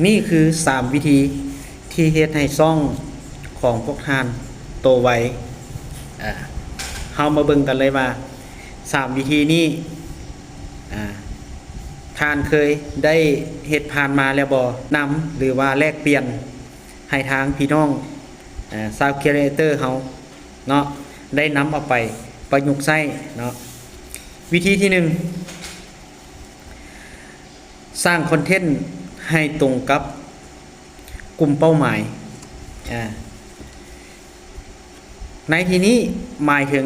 นี่คือ3วิธีที่เฮ็ดให้ซ่องของพวกท่านโตไวเฮามาเบิ่งกันเลยว่า3วิธีนี้ท่านเคยได้เฮ็ดผ่านมาแล้วบ่นำหรือว่าแลกเปลี่ยนให้ทางพี่น้องซาวครีเอเตอร์เฮาเนาะได้นำเอาไปประยุกต์ใช้เนาะวิธีที่1สร้างคอนเทนต์ให้ตรงกับกลุ่มเป้าหมายในที่นี้หมายถึง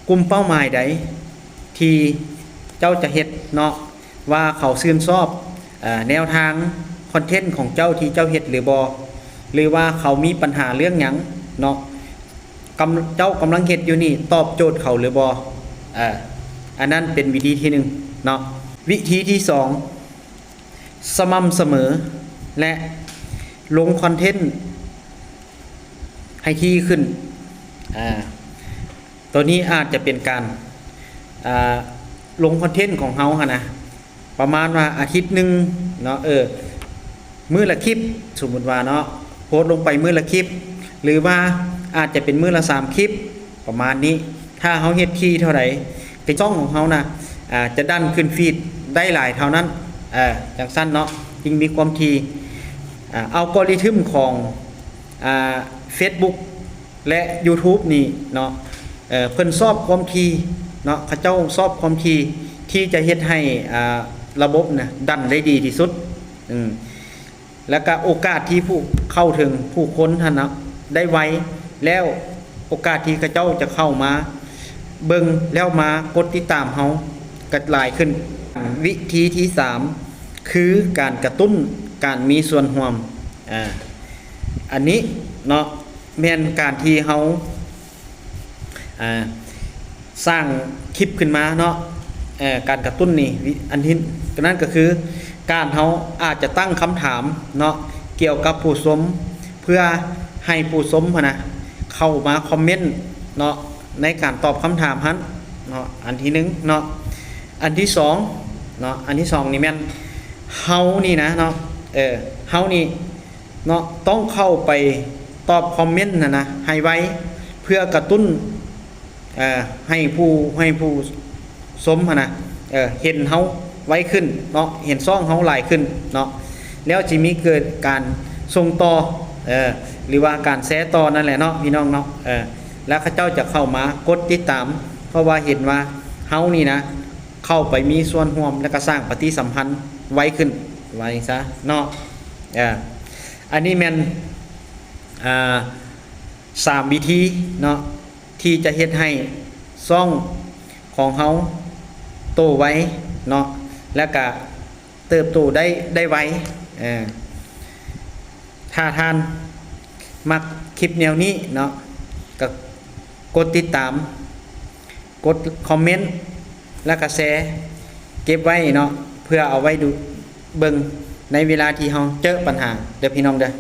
กลุ่มเป้าหมายใดที่เจ้าจะเฮ็ดเนาะว่าเขาชื่นชอบแนวทางคอนเทนต์ของเจ้าที่เจ้าเฮ็ดหรือบ่หรือว่าเขามีปัญหาเรื่องหยังเนาะเจ้ากำลังเฮ็ดอยู่นี่ตอบโจทย์เขาหรือบ่อันนั้นเป็นวิธีที่1เนาะวิธีที่2สม่ำเสมอและลงคอนเทนต์ให้ที่ขึ้นตัวนี้อาจจะเป็นการลงคอนเทนต์ของเฮาค่ะนะประมาณว่าอาทิตย์หนึ่งเนาะมื้อละคลิปสมมุติว่าเนาะโพสต์ลงไปมื้อละคลิปหรือว่าอาจจะเป็นมื้อละ3คลิปประมาณนี้ถ้าเฮาเฮ็ดที่เท่าไหร่กระช่องของเฮานะจะดันขึ้นฟีดได้หลายเท่านั้นจังสั้นเนาะจึงมีความถี่อัลกอริทึมของFacebook และ YouTube นี่เนาะเพิ่นชอบความถี่เนาะเขาเจ้าชอบความถี่ที่จะเฮ็ดให้ระบบนะดันได้ดีที่สุดแล้วก็โอกาสที่ผู้เข้าถึงผู้คนท่านนะได้ไวแล้วโอกาสที่เขาเจ้าจะเข้ามาเบิ่งแล้วมากดติดตามเฮาก็หลายขึ้นวิธีที่3คือการกระตุ้นการมีส่วนร่วมอันนี้เนาะแม่นการที่เฮาสร้างคลิปขึ้นมาเนาะการกระตุ้นนี่อันที่นั่นก็คือการเฮาอาจจะตั้งคำถามเนาะเกี่ยวกับผู้ชมเพื่อให้ผู้ชมนะเข้ามาคอมเมนต์เนาะในการตอบคำถามนั้นเนาะอันที่1เนาะอันที่2เนาะอันที่2นี่แม่นเฮานี่นะเนาะเฮานี่เนาะต้องเข้าไปตอบคอมเมนต์นะให้ไว้เพื่อกระตุ้นให้ผู้ชมนะเห็นเฮาไว้ขึ้นเนาะเห็นซ่องเฮาหลายขึ้นเนาะแล้วจะมีเกิดการส่งต่อหรือว่าการแชร์ต่อนั่นแหละเนาะพี่น้องเนาะแล้วเขาเจ้าจะเข้ามากดติดตามเพราะว่าเห็นว่าเฮานี่นะเข้าไปมีส่วนร่วมและก็สร้างปฏิสัมพันธ์ไว้ขึ้นไว้ซะเนาะอันนี้แม่น3วิธีเนาะที่จะเฮ็ดให้ซ่องของเฮาโตไวเนาะแล้วก็เติบโตได้ไวถ้าท่านมักคลิปแนวนี้เนาะก็กดติดตามกดคอมเมนต์แล้วก็แชร์เก็บไว้เนาะเพื่อเอาไว้ดูเบิ่งในเวลาที่เฮาเจอปัญหาเด้อพี่น้องเด้อ